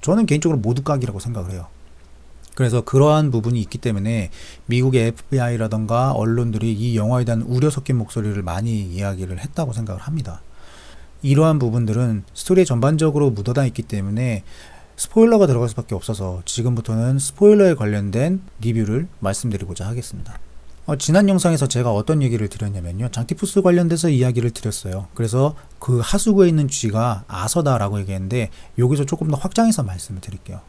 저는 개인적으로 모두각이라고 생각을 해요. 그래서 그러한 부분이 있기 때문에 미국의 FBI라던가 언론들이 이 영화에 대한 우려 섞인 목소리를 많이 이야기를 했다고 생각을 합니다. 이러한 부분들은 스토리에 전반적으로 묻어나 있기 때문에 스포일러가 들어갈 수밖에 없어서 지금부터는 스포일러에 관련된 리뷰를 말씀드리고자 하겠습니다. 지난 영상에서 제가 어떤 얘기를 드렸냐면요, 장티푸스 관련돼서 이야기를 드렸어요. 그래서 그 하수구에 있는 쥐가 아서다라고 얘기했는데 여기서 조금 더 확장해서 말씀을 드릴게요.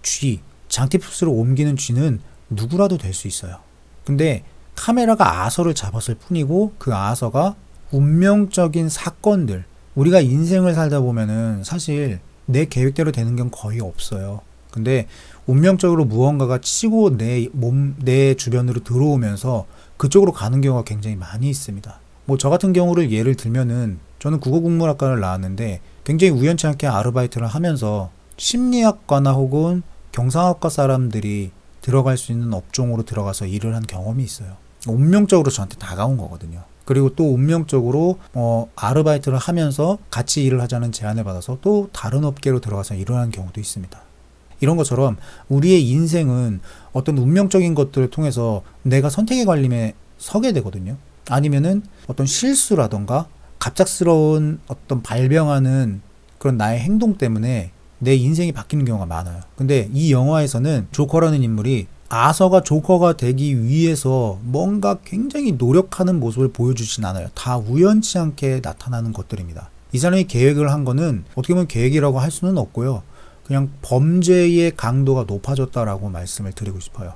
쥐, 장티푸스로 옮기는 쥐는 누구라도 될 수 있어요. 근데 카메라가 아서를 잡았을 뿐이고 그 아서가 운명적인 사건들, 우리가 인생을 살다 보면은 사실 내 계획대로 되는 건 거의 없어요. 근데 운명적으로 무언가가 치고 내 주변으로 들어오면서 그쪽으로 가는 경우가 굉장히 많이 있습니다. 뭐 저 같은 경우를 예를 들면은 저는 국어국문학과를 나왔는데 굉장히 우연치 않게 아르바이트를 하면서 심리학과나 혹은 경상학과 사람들이 들어갈 수 있는 업종으로 들어가서 일을 한 경험이 있어요. 운명적으로 저한테 다가온 거거든요. 그리고 또 운명적으로 아르바이트를 하면서 같이 일을 하자는 제안을 받아서 또 다른 업계로 들어가서 일을 한 경우도 있습니다. 이런 것처럼 우리의 인생은 어떤 운명적인 것들을 통해서 내가 선택의 관림에 서게 되거든요. 아니면은 어떤 실수라던가 갑작스러운 어떤 발병하는 그런 나의 행동 때문에 내 인생이 바뀌는 경우가 많아요. 근데 이 영화에서는 조커라는 인물이 아서가 조커가 되기 위해서 뭔가 굉장히 노력하는 모습을 보여주진 않아요. 다 우연치 않게 나타나는 것들입니다. 이 사람이 계획을 한 거는 어떻게 보면 계획이라고 할 수는 없고요. 그냥 범죄의 강도가 높아졌다라고 말씀을 드리고 싶어요.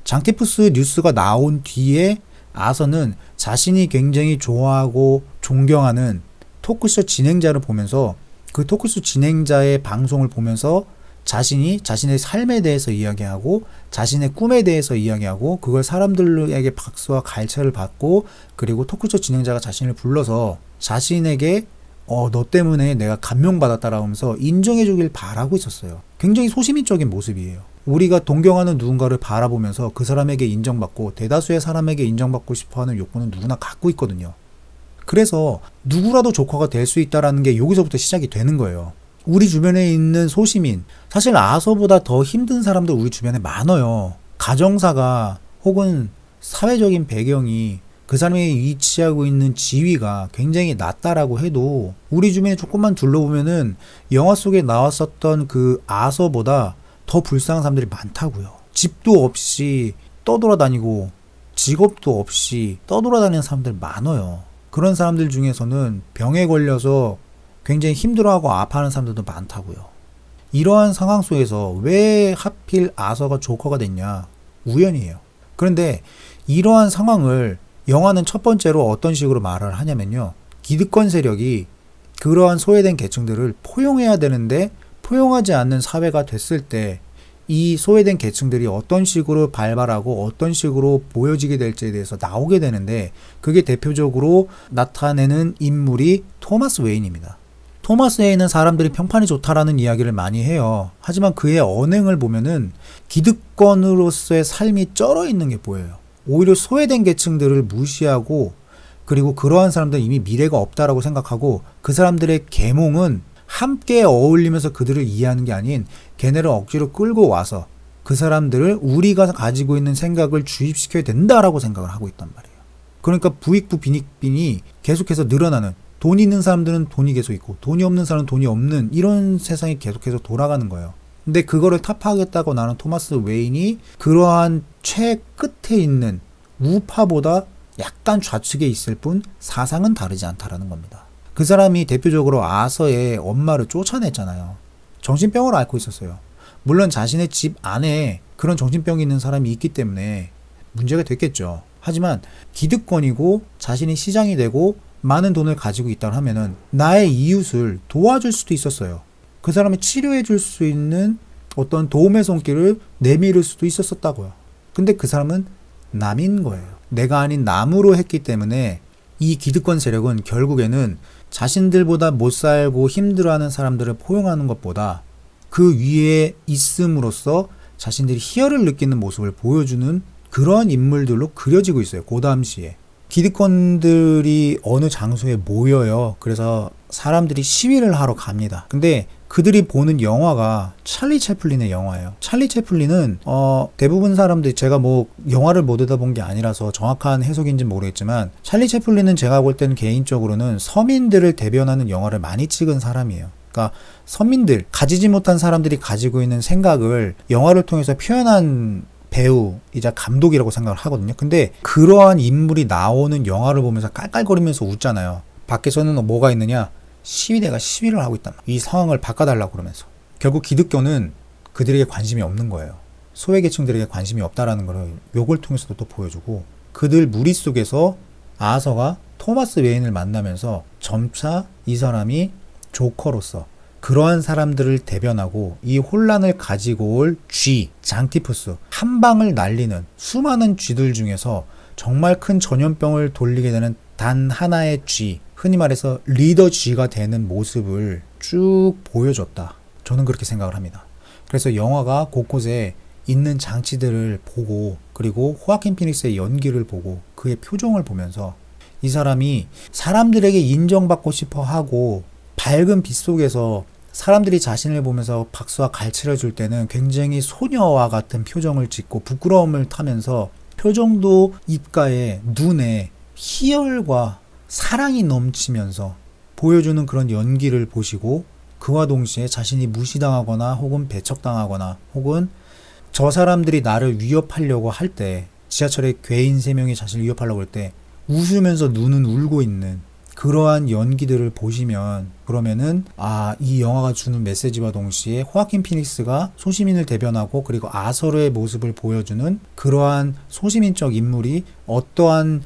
장티푸스 뉴스가 나온 뒤에 아서는 자신이 굉장히 좋아하고 존경하는 토크쇼 진행자를 보면서 그 토크쇼 진행자의 방송을 보면서 자신이 자신의 삶에 대해서 이야기하고 자신의 꿈에 대해서 이야기하고 그걸 사람들에게 박수와 갈채를 받고 그리고 토크쇼 진행자가 자신을 불러서 자신에게 너 때문에 내가 감명받았다라고 하면서 인정해 주길 바라고 있었어요. 굉장히 소시민적인 모습이에요. 우리가 동경하는 누군가를 바라보면서 그 사람에게 인정받고 대다수의 사람에게 인정받고 싶어하는 욕구는 누구나 갖고 있거든요. 그래서 누구라도 조커가 될 수 있다는 게 여기서부터 시작이 되는 거예요. 우리 주변에 있는 소시민, 사실 아서보다 더 힘든 사람들 우리 주변에 많아요. 가정사가 혹은 사회적인 배경이 그 사람이 위치하고 있는 지위가 굉장히 낮다라고 해도 우리 주변에 조금만 둘러보면은 영화 속에 나왔었던 그 아서보다 더 불쌍한 사람들이 많다고요. 집도 없이 떠돌아다니고 직업도 없이 떠돌아다니는 사람들 많아요. 그런 사람들 중에서는 병에 걸려서 굉장히 힘들어하고 아파하는 사람들도 많다고요. 이러한 상황 속에서 왜 하필 아서가 조커가 됐냐? 우연이에요. 그런데 이러한 상황을 영화는 첫 번째로 어떤 식으로 말을 하냐면요. 기득권 세력이 그러한 소외된 계층들을 포용해야 되는데 포용하지 않는 사회가 됐을 때 이 소외된 계층들이 어떤 식으로 발발하고 어떤 식으로 보여지게 될지에 대해서 나오게 되는데 그게 대표적으로 나타내는 인물이 토마스 웨인입니다. 토마스 웨인은 사람들이 평판이 좋다라는 이야기를 많이 해요. 하지만 그의 언행을 보면은 기득권으로서의 삶이 쩔어 있는 게 보여요. 오히려 소외된 계층들을 무시하고 그리고 그러한 사람들은 이미 미래가 없다라고 생각하고 그 사람들의 계몽은 함께 어울리면서 그들을 이해하는 게 아닌 걔네를 억지로 끌고 와서 그 사람들을 우리가 가지고 있는 생각을 주입시켜야 된다라고 생각을 하고 있단 말이에요. 그러니까 부익부 빈익빈이 계속해서 늘어나는, 돈이 있는 사람들은 돈이 계속 있고 돈이 없는 사람은 돈이 없는 이런 세상이 계속해서 돌아가는 거예요. 근데 그거를 타파하겠다고 나는 토마스 웨인이 그러한 최끝에 있는 우파보다 약간 좌측에 있을 뿐 사상은 다르지 않다라는 겁니다. 그 사람이 대표적으로 아서의 엄마를 쫓아냈잖아요. 정신병을 앓고 있었어요. 물론 자신의 집 안에 그런 정신병이 있는 사람이 있기 때문에 문제가 됐겠죠. 하지만 기득권이고 자신이 시장이 되고 많은 돈을 가지고 있다고 하면은 나의 이웃을 도와줄 수도 있었어요. 그 사람을 치료해 줄 수 있는 어떤 도움의 손길을 내밀을 수도 있었다고요. 근데 그 사람은 남인 거예요. 내가 아닌 남으로 했기 때문에 이 기득권 세력은 결국에는 자신들보다 못 살고 힘들어하는 사람들을 포용하는 것보다 그 위에 있음으로써 자신들이 희열을 느끼는 모습을 보여주는 그런 인물들로 그려지고 있어요. 그 당시에. 기득권들이 어느 장소에 모여요. 그래서 사람들이 시위를 하러 갑니다. 근데 그들이 보는 영화가 찰리 채플린의 영화예요. 찰리 채플린은 대부분 사람들이, 제가 뭐 영화를 못 들여다본 게 아니라서 정확한 해석인지는 모르겠지만, 찰리 채플린은 제가 볼 때는 개인적으로는 서민들을 대변하는 영화를 많이 찍은 사람이에요. 그러니까 서민들, 가지지 못한 사람들이 가지고 있는 생각을 영화를 통해서 표현한 배우이자 감독이라고 생각을 하거든요. 근데 그러한 인물이 나오는 영화를 보면서 깔깔거리면서 웃잖아요. 밖에서는 뭐가 있느냐? 시위대가 시위를 하고 있단 말이에요. 이 상황을 바꿔달라고 그러면서. 결국 기독교는 그들에게 관심이 없는 거예요. 소외계층들에게 관심이 없다라는 걸 요걸 통해서도 또 보여주고, 그들 무리 속에서 아서가 토마스 웨인을 만나면서 점차 이 사람이 조커로서 그러한 사람들을 대변하고 이 혼란을 가지고 올 쥐, 장티푸스, 한 방을 날리는 수많은 쥐들 중에서 정말 큰 전염병을 돌리게 되는 단 하나의 쥐, 흔히 말해서 리더 쥐가 되는 모습을 쭉 보여줬다. 저는 그렇게 생각을 합니다. 그래서 영화가 곳곳에 있는 장치들을 보고, 그리고 호아킨 피닉스의 연기를 보고 그의 표정을 보면서 이 사람이 사람들에게 인정받고 싶어 하고, 밝은 빛 속에서 사람들이 자신을 보면서 박수와 갈채를 줄 때는 굉장히 소녀와 같은 표정을 짓고 부끄러움을 타면서 표정도 입가에 눈에 희열과 사랑이 넘치면서 보여주는 그런 연기를 보시고, 그와 동시에 자신이 무시당하거나 혹은 배척당하거나 혹은 저 사람들이 나를 위협하려고 할 때, 지하철에 괴인 3명이 자신을 위협하려고 할 때 웃으면서 눈은 울고 있는 그러한 연기들을 보시면, 그러면은 이 영화가 주는 메시지와 동시에 호아킨 피닉스가 소시민을 대변하고 그리고 아서르의 모습을 보여주는 그러한 소시민적 인물이 어떠한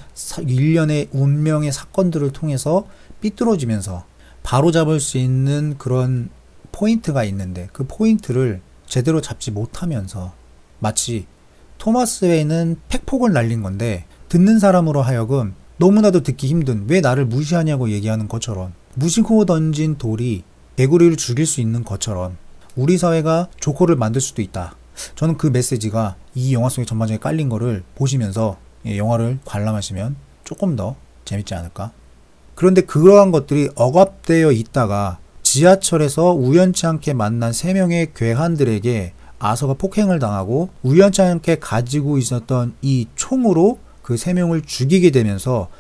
일련의 운명의 사건들을 통해서 삐뚤어지면서 바로잡을 수 있는 그런 포인트가 있는데, 그 포인트를 제대로 잡지 못하면서 마치 토마스 웨이는 팩폭을 날린 건데 듣는 사람으로 하여금 너무나도 듣기 힘든, 왜 나를 무시하냐고 얘기하는 것처럼, 무심코 던진 돌이 개구리를 죽일 수 있는 것처럼 우리 사회가 조커를 만들 수도 있다. 저는 그 메시지가 이 영화 속에 전반적으로 깔린 거를 보시면서 영화를 관람하시면 조금 더 재밌지 않을까. 그런데 그러한 것들이 억압되어 있다가 지하철에서 우연치 않게 만난 3명의 괴한들에게 아서가 폭행을 당하고 우연치 않게 가지고 있었던 이 총으로 그 3명을 죽이게 되면서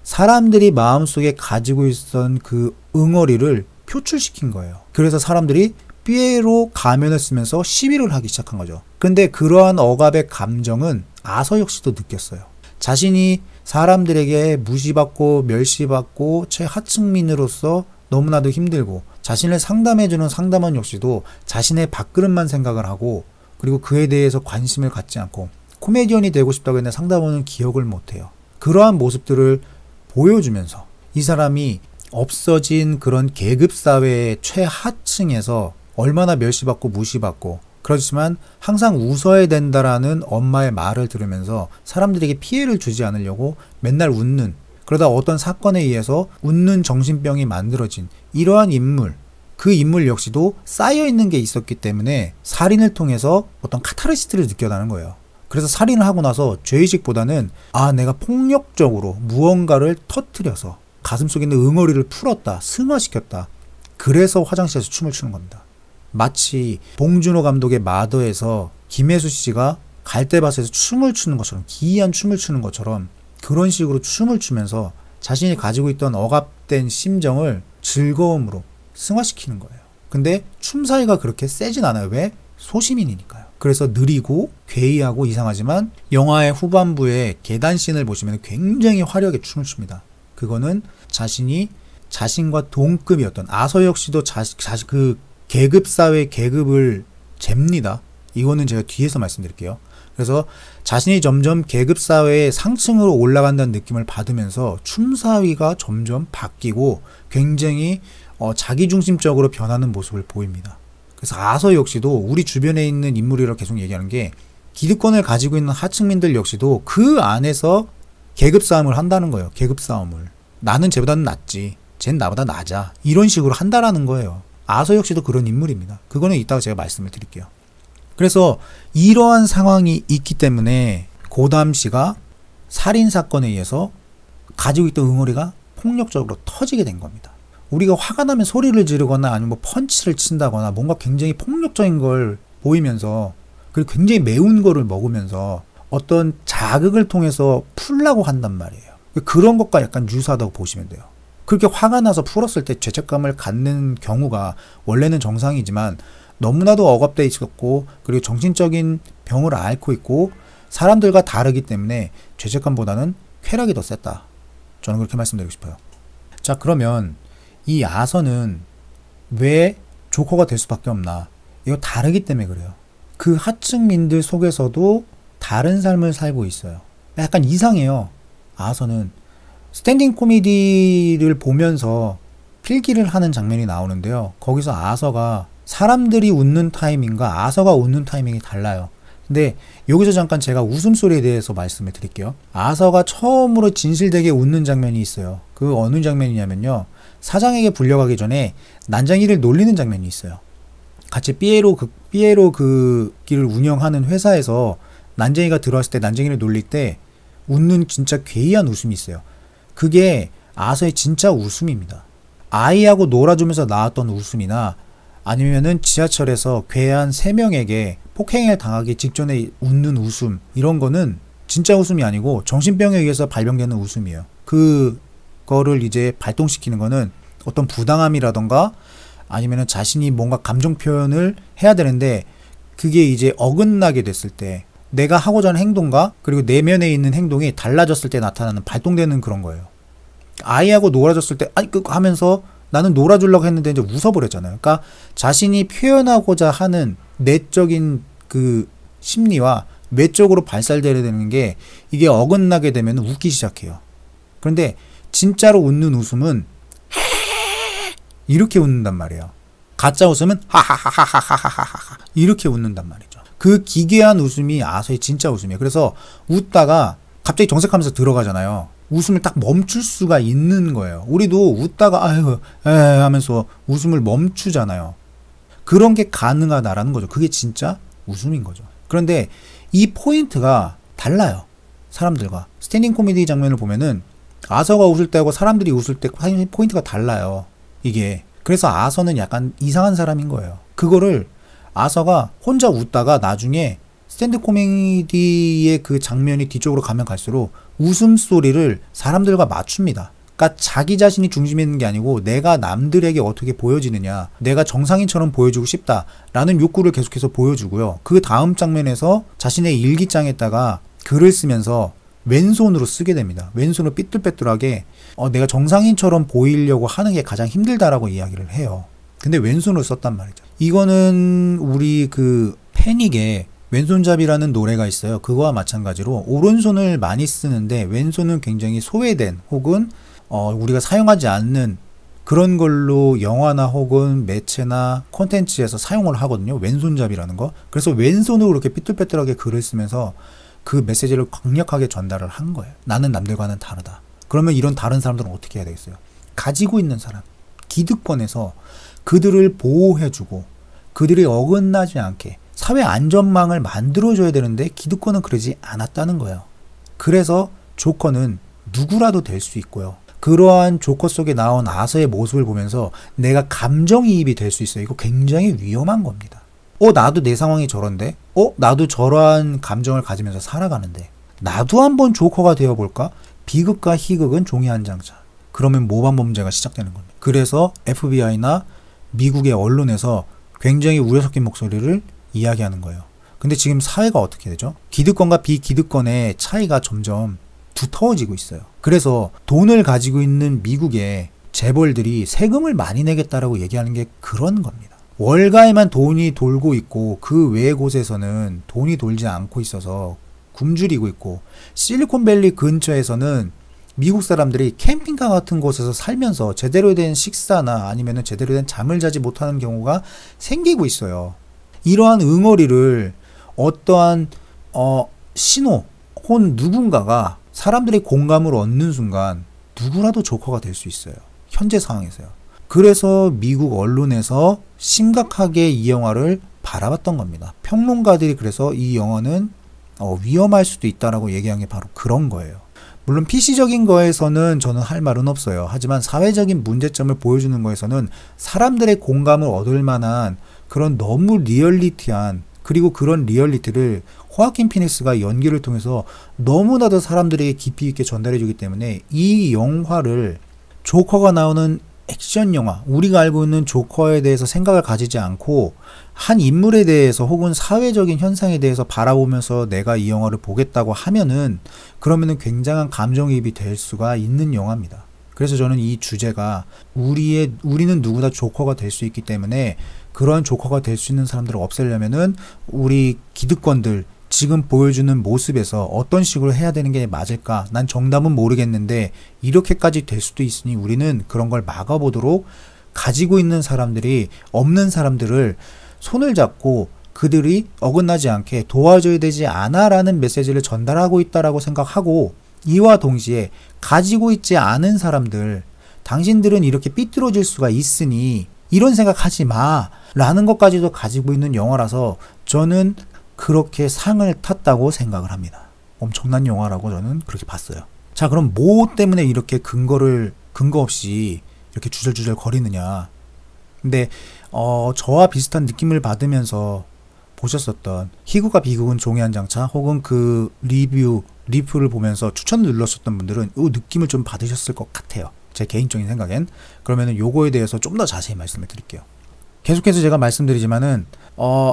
사람들이 마음속에 가지고 있었던 그 응어리를 표출시킨 거예요. 그래서 사람들이 삐에로 가면을 쓰면서 시위를 하기 시작한 거죠. 근데 그러한 억압의 감정은 아서 역시도 느꼈어요. 자신이 사람들에게 무시받고 멸시받고 최하층민으로서 너무나도 힘들고, 자신을 상담해주는 상담원 역시도 자신의 밥그릇만 생각을 하고, 그리고 그에 대해서 관심을 갖지 않고, 코미디언이 되고 싶다고 했는데 상담원은 기억을 못해요. 그러한 모습들을 보여주면서 이 사람이 없어진 그런 계급사회의 최하층에서 얼마나 멸시받고 무시받고, 그렇지만 항상 웃어야 된다라는 엄마의 말을 들으면서 사람들에게 피해를 주지 않으려고 맨날 웃는, 그러다 어떤 사건에 의해서 웃는 정신병이 만들어진 이러한 인물, 그 인물 역시도 쌓여있는 게 있었기 때문에 살인을 통해서 어떤 카타르시스를 느껴나는 거예요. 그래서 살인을 하고 나서 죄의식보다는 내가 폭력적으로 무언가를 터뜨려서 가슴속에 있는 응어리를 풀었다, 승화시켰다. 그래서 화장실에서 춤을 추는 겁니다. 마치 봉준호 감독의 마더에서 김혜수 씨가 갈대밭에서 춤을 추는 것처럼, 기이한 춤을 추는 것처럼 그런 식으로 춤을 추면서 자신이 가지고 있던 억압된 심정을 즐거움으로 승화시키는 거예요. 근데 춤사위가 그렇게 세진 않아요. 왜? 소시민이니까요. 그래서 느리고 괴이하고 이상하지만 영화의 후반부에 계단씬을 보시면 굉장히 화려하게 춤을 춥니다. 그거는 자신이 자신과 동급이었던 아서 역시도 그 계급사회 계급을 잽니다. 이거는 제가 뒤에서 말씀드릴게요. 그래서 자신이 점점 계급사회의 상층으로 올라간다는 느낌을 받으면서 춤사위가 점점 바뀌고 굉장히 자기중심적으로 변하는 모습을 보입니다. 그래서 아서 역시도 우리 주변에 있는 인물이라고 계속 얘기하는 게, 기득권을 가지고 있는 하층민들 역시도 그 안에서 계급싸움을 한다는 거예요. 계급싸움을. 나는 쟤보다는 낫지, 쟨 나보다 낮아, 이런 식으로 한다라는 거예요. 아서 역시도 그런 인물입니다. 그거는 이따가 제가 말씀을 드릴게요. 그래서 이러한 상황이 있기 때문에 고담 씨가 살인사건에 의해서 가지고 있던 응어리가 폭력적으로 터지게 된 겁니다. 우리가 화가 나면 소리를 지르거나 아니면 뭐 펀치를 친다거나 뭔가 굉장히 폭력적인 걸 보이면서, 그리고 굉장히 매운 거를 먹으면서 어떤 자극을 통해서 풀라고 한단 말이에요. 그런 것과 약간 유사하다고 보시면 돼요. 그렇게 화가 나서 풀었을 때 죄책감을 갖는 경우가 원래는 정상이지만 너무나도 억압되어 있었고, 그리고 정신적인 병을 앓고 있고 사람들과 다르기 때문에 죄책감보다는 쾌락이 더 셌다. 저는 그렇게 말씀드리고 싶어요. 자, 그러면 이 아서는 왜 조커가 될 수밖에 없나? 이거 다르기 때문에 그래요. 그 하층민들 속에서도 다른 삶을 살고 있어요. 약간 이상해요. 아서는 스탠딩 코미디를 보면서 필기를 하는 장면이 나오는데요. 거기서 아서가 사람들이 웃는 타이밍과 아서가 웃는 타이밍이 달라요. 근데 여기서 잠깐 제가 웃음소리에 대해서 말씀을 드릴게요. 아서가 처음으로 진실되게 웃는 장면이 있어요. 그 어느 장면이냐면요. 사장에게 불려가기 전에 난장이를 놀리는 장면이 있어요. 같이 삐에로 그 길을 운영하는 회사에서 난쟁이가 들어왔을 때 난쟁이를 놀릴 때 웃는 진짜 괴이한 웃음이 있어요. 그게 아서의 진짜 웃음입니다. 아이하고 놀아주면서 나왔던 웃음이나 아니면은 지하철에서 괴한 3명에게 폭행을 당하기 직전에 웃는 웃음, 이런 거는 진짜 웃음이 아니고 정신병에 의해서 발병되는 웃음이에요. 그거를 이제 발동시키는 거는 어떤 부당함이라던가 아니면은 자신이 뭔가 감정 표현을 해야 되는데 그게 이제 어긋나게 됐을 때, 내가 하고자 하는 행동과 그리고 내면에 있는 행동이 달라졌을 때 나타나는, 발동되는 그런 거예요. 아이하고 놀아줬을 때 아니 하면서 나는 놀아주려고 했는데 이제 웃어버렸잖아요. 그러니까 자신이 표현하고자 하는 내적인 그 심리와 외적으로 발달되야 되는 게 이게 어긋나게 되면 웃기 시작해요. 그런데 진짜로 웃는 웃음은 이렇게 웃는단 말이에요. 가짜 웃음은 하하하하하하하하 이렇게 웃는단 말이죠. 그 기괴한 웃음이 아서의 진짜 웃음이에요. 그래서 웃다가 갑자기 정색하면서 들어가잖아요. 웃음을 딱 멈출 수가 있는 거예요. 우리도 웃다가 아유 하면서 웃음을 멈추잖아요. 그런 게 가능하다라는 거죠. 그게 진짜 웃음인 거죠. 그런데 이 포인트가 달라요. 사람들과. 스탠딩 코미디 장면을 보면은 아서가 웃을 때하고 사람들이 웃을 때 포인트가 달라요. 이게. 그래서 아서는 약간 이상한 사람인 거예요. 그거를 아서가 혼자 웃다가 나중에 스탠드 코미디의 그 장면이 뒤쪽으로 가면 갈수록 웃음소리를 사람들과 맞춥니다. 그러니까 자기 자신이 중심에 있는 게 아니고 내가 남들에게 어떻게 보여지느냐, 내가 정상인처럼 보여주고 싶다라는 욕구를 계속해서 보여주고요. 그 다음 장면에서 자신의 일기장에다가 글을 쓰면서 왼손으로 쓰게 됩니다. 왼손으로 삐뚤빼뚤하게 내가 정상인처럼 보이려고 하는 게 가장 힘들다라고 이야기를 해요. 근데 왼손으로 썼단 말이죠. 이거는 우리 그 패닉의 왼손잡이라는 노래가 있어요. 그거와 마찬가지로 오른손을 많이 쓰는데 왼손은 굉장히 소외된 혹은 우리가 사용하지 않는 그런 걸로 영화나 혹은 매체나 콘텐츠에서 사용을 하거든요. 왼손잡이라는 거. 그래서 왼손으로 이렇게 삐뚤빼뚤하게 글을 쓰면서 그 메시지를 강력하게 전달을 한 거예요. 나는 남들과는 다르다. 그러면 이런 다른 사람들은 어떻게 해야 되겠어요? 가지고 있는 사람, 기득권에서 그들을 보호해주고 그들이 어긋나지 않게 사회 안전망을 만들어줘야 되는데 기득권은 그러지 않았다는 거예요. 그래서 조커는 누구라도 될 수 있고요. 그러한 조커 속에 나온 아서의 모습을 보면서 내가 감정이입이 될 수 있어요. 이거 굉장히 위험한 겁니다. 나도 내 상황이 저런데? 나도 저러한 감정을 가지면서 살아가는데? 나도 한번 조커가 되어볼까? 비극과 희극은 종이 한 장차. 그러면 모방 범죄가 시작되는 겁니다. 그래서 FBI나 미국의 언론에서 굉장히 우려 섞인 목소리를 이야기하는 거예요. 근데 지금 사회가 어떻게 되죠? 기득권과 비기득권의 차이가 점점 두터워지고 있어요. 그래서 돈을 가지고 있는 미국의 재벌들이 세금을 많이 내겠다라고 얘기하는 게 그런 겁니다. 월가에만 돈이 돌고 있고 그 외의 곳에서는 돈이 돌지 않고 있어서 굶주리고 있고, 실리콘밸리 근처에서는 미국 사람들이 캠핑카 같은 곳에서 살면서 제대로 된 식사나 아니면 제대로 된 잠을 자지 못하는 경우가 생기고 있어요. 이러한 응어리를 어떠한 신호 혹은 누군가가 사람들의 공감을 얻는 순간 누구라도 조커가 될 수 있어요. 현재 상황에서요. 그래서 미국 언론에서 심각하게 이 영화를 바라봤던 겁니다. 평론가들이 그래서 이 영화는 위험할 수도 있다라고 얘기한 게 바로 그런 거예요. 물론 PC적인 거에서는 저는 할 말은 없어요. 하지만 사회적인 문제점을 보여주는 거에서는 사람들의 공감을 얻을 만한 그런 너무 리얼리티한, 그리고 그런 리얼리티를 호아킨 피닉스가 연기를 통해서 너무나도 사람들에게 깊이 있게 전달해 주기 때문에 이 영화를 조커가 나오는 액션 영화, 우리가 알고 있는 조커에 대해서 생각을 가지지 않고 한 인물에 대해서 혹은 사회적인 현상에 대해서 바라보면서 내가 이 영화를 보겠다고 하면은, 그러면은 굉장한 감정이입이 될 수가 있는 영화입니다. 그래서 저는 이 주제가 우리는 누구나 조커가 될 수 있기 때문에 그러한 조커가 될 수 있는 사람들을 없애려면은 우리 기득권들 지금 보여주는 모습에서 어떤 식으로 해야 되는 게 맞을까? 난 정답은 모르겠는데 이렇게까지 될 수도 있으니 우리는 그런 걸 막아보도록, 가지고 있는 사람들이 없는 사람들을 손을 잡고 그들이 어긋나지 않게 도와줘야 되지 않아 라는 메시지를 전달하고 있다라고 생각하고, 이와 동시에 가지고 있지 않은 사람들, 당신들은 이렇게 삐뚤어질 수가 있으니 이런 생각하지 마 라는 것까지도 가지고 있는 영화라서 저는 그렇게 상을 탔다고 생각을 합니다. 엄청난 영화라고 저는 그렇게 봤어요. 자, 그럼 뭐 때문에 이렇게 근거 없이 이렇게 주절주절 거리느냐. 근데 저와 비슷한 느낌을 받으면서 보셨었던 희극과 비극은 종이 한 장차, 혹은 그 리뷰를 보면서 추천을 눌렀었던 분들은 이 느낌을 좀 받으셨을 것 같아요. 제 개인적인 생각엔. 그러면은 요거에 대해서 좀 더 자세히 말씀을 드릴게요. 계속해서 제가 말씀드리지만은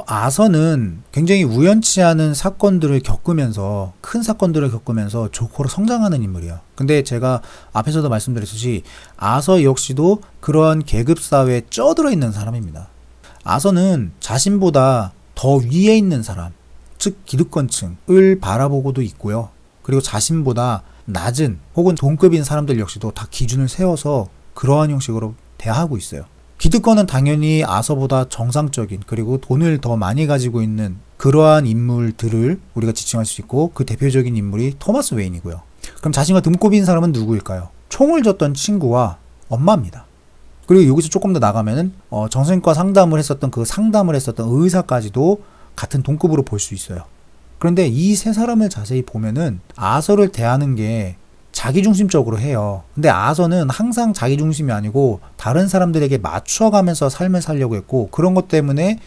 아서는 굉장히 우연치 않은 사건들을 겪으면서, 큰 사건들을 겪으면서 조커로 성장하는 인물이에요. 근데 제가 앞에서도 말씀드렸듯이 아서 역시도 그러한 계급사회에 쪄들어 있는 사람입니다. 아서는 자신보다 더 위에 있는 사람, 즉 기득권층을 바라보고도 있고요. 그리고 자신보다 낮은 혹은 동급인 사람들 역시도 다 기준을 세워서 그러한 형식으로 대하고 있어요. 기득권은 당연히 아서보다 정상적인, 그리고 돈을 더 많이 가지고 있는 그러한 인물들을 우리가 지칭할 수 있고, 그 대표적인 인물이 토마스 웨인이고요. 그럼 자신과 등급인 사람은 누구일까요? 총을 줬던 친구와 엄마입니다. 그리고 여기서 조금 더 나가면은 정신과 상담을 했었던 의사까지도 같은 동급으로 볼 수 있어요. 그런데 이 세 사람을 자세히 보면은 아서를 대하는 게 자기중심적으로 해요. 근데 아서는 항상 자기중심이 아니고 다른 사람들에게 맞춰가면서 삶을 살려고 했고, 그런 것 때문에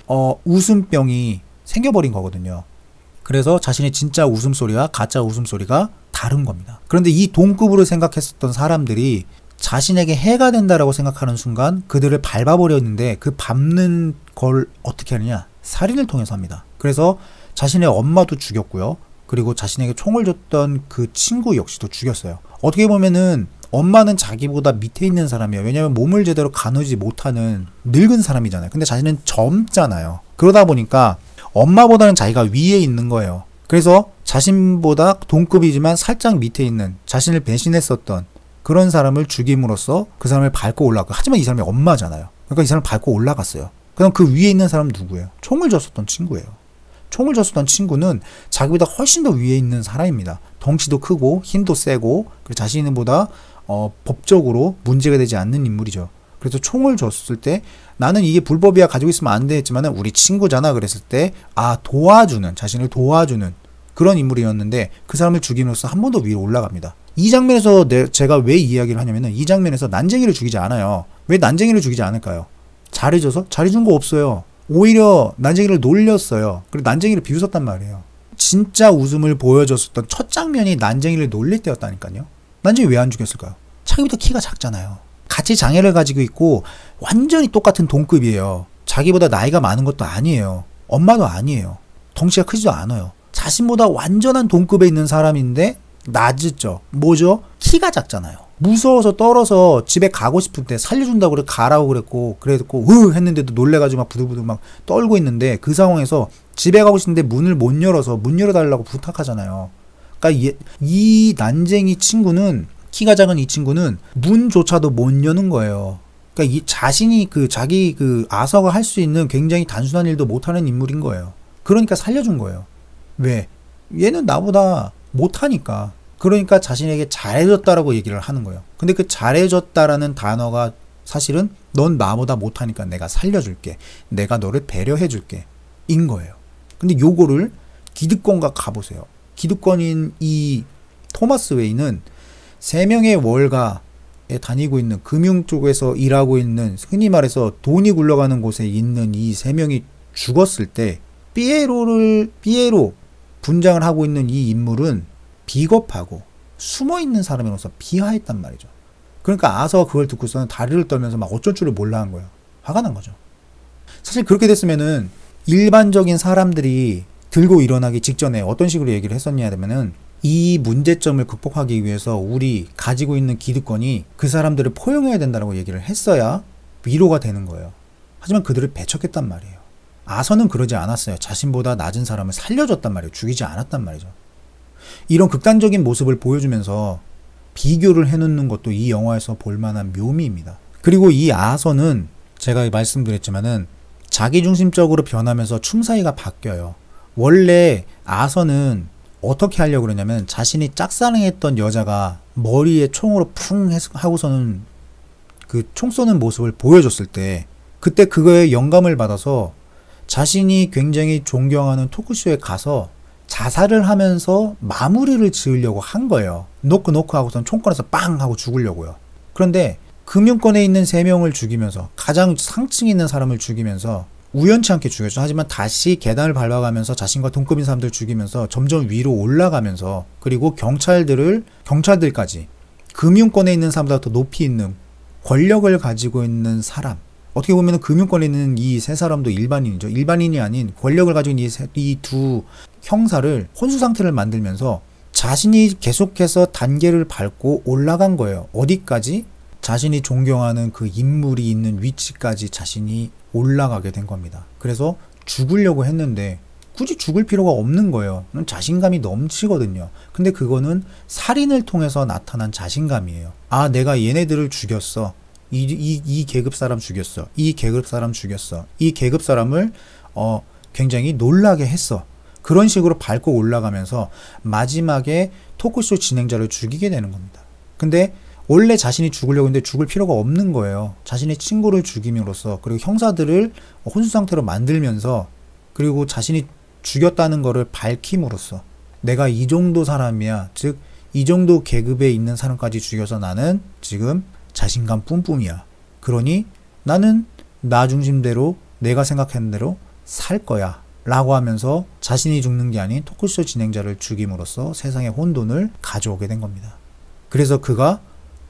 웃음병이 생겨버린 거거든요. 그래서 자신의 진짜 웃음소리와 가짜 웃음소리가 다른 겁니다. 그런데 이 동급으로 생각했었던 사람들이 자신에게 해가 된다라고 생각하는 순간 그들을 밟아버렸는데, 그 밟는 걸 어떻게 하느냐? 살인을 통해서 합니다. 그래서 자신의 엄마도 죽였고요. 그리고 자신에게 총을 줬던 그 친구 역시도 죽였어요. 어떻게 보면은 엄마는 자기보다 밑에 있는 사람이에요. 왜냐하면 몸을 제대로 가누지 못하는 늙은 사람이잖아요. 근데 자신은 젊잖아요. 그러다 보니까 엄마보다는 자기가 위에 있는 거예요. 그래서 자신보다 동급이지만 살짝 밑에 있는, 자신을 배신했었던 그런 사람을 죽임으로써 그 사람을 밟고 올라갔고, 하지만 이 사람이 엄마잖아요. 그러니까 이 사람을 밟고 올라갔어요. 그럼 그 위에 있는 사람은 누구예요? 총을 줬었던 친구예요. 총을 줬었던 친구는 자기보다 훨씬 더 위에 있는 사람입니다. 덩치도 크고 힘도 세고, 그리고 자신보다 법적으로 문제가 되지 않는 인물이죠. 그래서 총을 줬을 때 나는 이게 불법이야, 가지고 있으면 안 돼 했지만 우리 친구잖아 그랬을 때 자신을 도와주는 그런 인물이었는데, 그 사람을 죽임으로써 한 번 더 위로 올라갑니다. 이 장면에서 제가 왜 이 이야기를 하냐면은, 이 장면에서 난쟁이를 죽이지 않아요. 왜 난쟁이를 죽이지 않을까요? 잘해줘서? 잘해준 거 없어요. 오히려 난쟁이를 놀렸어요. 그리고 난쟁이를 비웃었단 말이에요. 진짜 웃음을 보여줬었던 첫 장면이 난쟁이를 놀릴 때였다니까요. 난쟁이 왜 안 죽였을까요? 자기보다 키가 작잖아요. 같이 장애를 가지고 있고 완전히 똑같은 동급이에요. 자기보다 나이가 많은 것도 아니에요. 엄마도 아니에요. 덩치가 크지도 않아요. 자신보다 완전한 동급에 있는 사람인데 낮죠. 뭐죠? 키가 작잖아요. 무서워서 떨어서 집에 가고 싶을 때 살려준다고 그래 가라고 그랬고 했는데도 놀래가지고 막 부들부들 막 떨고 있는데, 그 상황에서 집에 가고 싶은데 문을 못 열어서 문 열어달라고 부탁하잖아요. 그러니까 이 난쟁이 친구는, 키가 작은 이 친구는 문조차도 못 여는 거예요. 그러니까 자신이 자기 아서가 할 수 있는 굉장히 단순한 일도 못하는 인물인 거예요. 그러니까 살려준 거예요. 왜? 얘는 나보다 못하니까. 그러니까 자신에게 잘해줬다라고 얘기를 하는 거예요. 근데 그 잘해줬다라는 단어가 사실은 넌 나보다 못하니까 내가 살려줄게, 내가 너를 배려해줄게 인 거예요. 근데 요거를 기득권과 가보세요. 기득권인 이 토마스 웨인은 세 명의 월가에 다니고 있는 금융 쪽에서 일하고 있는 흔히 말해서 돈이 굴러가는 곳에 있는 이 세 명이 죽었을 때 피에로 분장을 하고 있는 이 인물은 비겁하고 숨어있는 사람으로서 비하했단 말이죠. 그러니까 아서가 그걸 듣고서는 다리를 떨면서 막 어쩔 줄을 몰라 한 거예요. 화가 난 거죠. 사실 그렇게 됐으면은 일반적인 사람들이 들고 일어나기 직전에 어떤 식으로 얘기를 했었냐 하면은 이 문제점을 극복하기 위해서 우리 가지고 있는 기득권이 그 사람들을 포용해야 된다고 얘기를 했어야 위로가 되는 거예요. 하지만 그들을 배척했단 말이에요. 아서는 그러지 않았어요. 자신보다 낮은 사람을 살려줬단 말이에요. 죽이지 않았단 말이죠. 이런 극단적인 모습을 보여주면서 비교를 해놓는 것도 이 영화에서 볼만한 묘미입니다. 그리고 이 아서는 제가 말씀드렸지만은 자기중심적으로 변하면서 춤사위가 바뀌어요. 원래 아서는 어떻게 하려고 그러냐면 자신이 짝사랑했던 여자가 머리에 총으로 쿵 하고서는 그 총 쏘는 모습을 보여줬을 때 그때 그거에 영감을 받아서 자신이 굉장히 존경하는 토크쇼에 가서 자살을 하면서 마무리를 지으려고 한 거예요. 노크 하고선 총 꺼내서 빵 하고 죽으려고요. 그런데 금융권에 있는 3명을 죽이면서 가장 상층에 있는 사람을 죽이면서 우연치 않게 죽였죠. 하지만 다시 계단을 밟아가면서 자신과 동급인 사람들 죽이면서 점점 위로 올라가면서 그리고 경찰들까지 금융권에 있는 사람보다 더 높이 있는 권력을 가지고 있는 사람, 어떻게 보면 금융권에 있는 이 세 사람도 일반인이죠. 일반인이 아닌 권력을 가지고 있는 이 두 형사를 혼수 상태를 만들면서 자신이 계속해서 단계를 밟고 올라간 거예요. 어디까지? 자신이 존경하는 그 인물이 있는 위치까지 자신이 올라가게 된 겁니다. 그래서 죽으려고 했는데 굳이 죽을 필요가 없는 거예요. 자신감이 넘치거든요. 근데 그거는 살인을 통해서 나타난 자신감이에요. 아, 내가 얘네들을 죽였어. 이 계급 사람 죽였어. 이 계급 사람 죽였어. 이 계급 사람을 굉장히 놀라게 했어. 그런 식으로 밟고 올라가면서 마지막에 토크쇼 진행자를 죽이게 되는 겁니다. 근데 원래 자신이 죽으려고 했는데 죽을 필요가 없는 거예요. 자신의 친구를 죽임으로써 그리고 형사들을 혼수 상태로 만들면서 그리고 자신이 죽였다는 거를 밝힘으로써 내가 이 정도 사람이야. 즉 이 정도 계급에 있는 사람까지 죽여서 나는 지금 자신감 뿜뿜이야. 그러니 나는 나 중심대로 내가 생각하는 대로 살 거야. 라고 하면서 자신이 죽는 게 아닌 토크쇼 진행자를 죽임으로써 세상에 혼돈을 가져오게 된 겁니다. 그래서 그가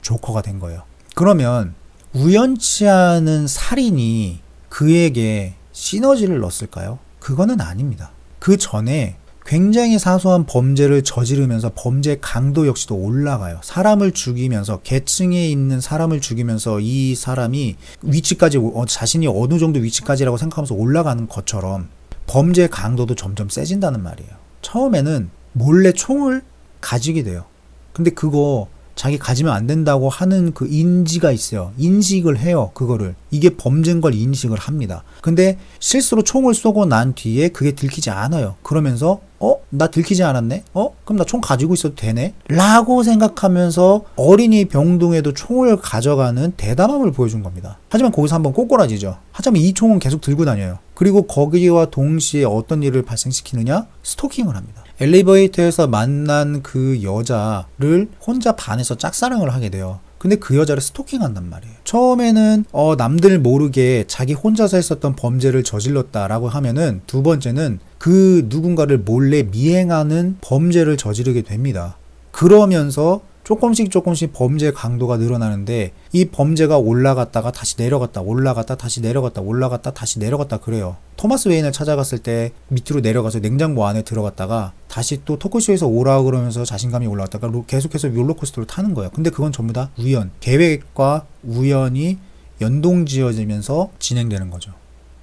조커가 된 거예요. 그러면 우연치 않은 살인이 그에게 시너지를 넣었을까요? 그거는 아닙니다. 그 전에 굉장히 사소한 범죄를 저지르면서 범죄 강도 역시도 올라가요. 사람을 죽이면서 계층에 있는 사람을 죽이면서 이 사람이 위치까지 자신이 어느 정도 위치까지라고 생각하면서 올라가는 것처럼 범죄 강도도 점점 세진다는 말이에요. 처음에는 몰래 총을 가지게 돼요. 근데 그거 자기 가지면 안 된다고 하는 그 인지가 있어요. 인식을 해요. 그거를. 이게 범죄인 걸 인식을 합니다. 근데 실수로 총을 쏘고 난 뒤에 그게 들키지 않아요. 그러면서 나 들키지 않았네? 그럼 나 총 가지고 있어도 되네? 라고 생각하면서 어린이 병동에도 총을 가져가는 대담함을 보여준 겁니다. 하지만 거기서 한번 꼬꾸라지죠. 하지만 이 총은 계속 들고 다녀요. 그리고 거기와 동시에 어떤 일을 발생시키느냐? 스토킹을 합니다. 엘리베이터에서 만난 그 여자를 혼자 반해서 짝사랑을 하게 돼요. 근데 그 여자를 스토킹한단 말이에요. 처음에는 남들 모르게 자기 혼자서 했었던 범죄를 저질렀다라고 하면은 두 번째는 그 누군가를 몰래 미행하는 범죄를 저지르게 됩니다. 그러면서 조금씩 범죄 강도가 늘어나는데 이 범죄가 올라갔다가 다시 내려갔다 올라갔다 다시 내려갔다 올라갔다 다시 내려갔다 그래요. 토마스 웨인을 찾아갔을 때 밑으로 내려가서 냉장고 안에 들어갔다가 다시 또 토크쇼에서 오라고 그러면서 자신감이 올라갔다가 계속해서 롤러코스터를 타는 거예요. 근데 그건 전부 다 우연, 계획과 우연이 연동지어지면서 진행되는 거죠.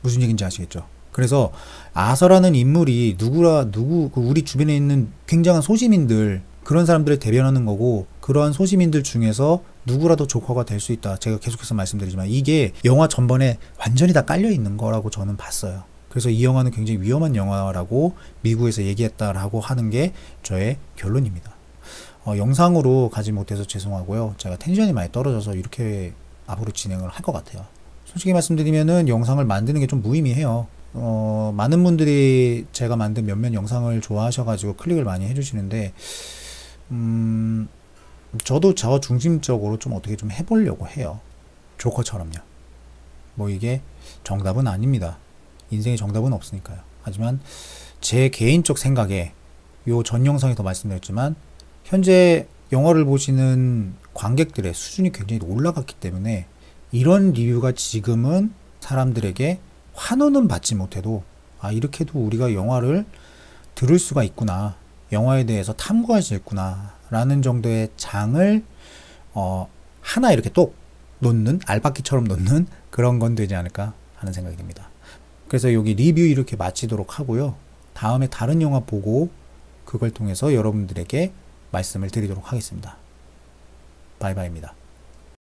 무슨 얘기인지 아시겠죠? 그래서 아서라는 인물이 우리 주변에 있는 굉장한 소시민들 그런 사람들을 대변하는 거고 그러한 소시민들 중에서 누구라도 조커가 될 수 있다. 제가 계속해서 말씀드리지만 이게 영화 전반에 완전히 다 깔려 있는 거라고 저는 봤어요. 그래서 이 영화는 굉장히 위험한 영화라고 미국에서 얘기했다라고 하는 게 저의 결론입니다. 영상으로 가지 못해서 죄송하고요. 제가 텐션이 많이 떨어져서 이렇게 앞으로 진행을 할 것 같아요. 솔직히 말씀드리면은 영상을 만드는 게 좀 무의미해요. 많은 분들이 제가 만든 몇몇 영상을 좋아하셔가지고 클릭을 많이 해주시는데 저도 저 중심적으로 좀 어떻게 좀 해보려고 해요. 조커처럼요. 뭐 이게 정답은 아닙니다. 인생에 정답은 없으니까요. 하지만 제 개인적 생각에 요 전 영상에서 말씀드렸지만 현재 영화를 보시는 관객들의 수준이 굉장히 올라갔기 때문에 이런 리뷰가 지금은 사람들에게 환호는 받지 못해도 아 이렇게도 우리가 영화를 들을 수가 있구나, 영화에 대해서 탐구할 수 있구나 라는 정도의 장을 하나 이렇게 똑 놓는, 알바끼처럼 놓는 그런 건 되지 않을까 하는 생각이 듭니다. 그래서 여기 리뷰 이렇게 마치도록 하고요. 다음에 다른 영화 보고 그걸 통해서 여러분들에게 말씀을 드리도록 하겠습니다. 바이바이입니다.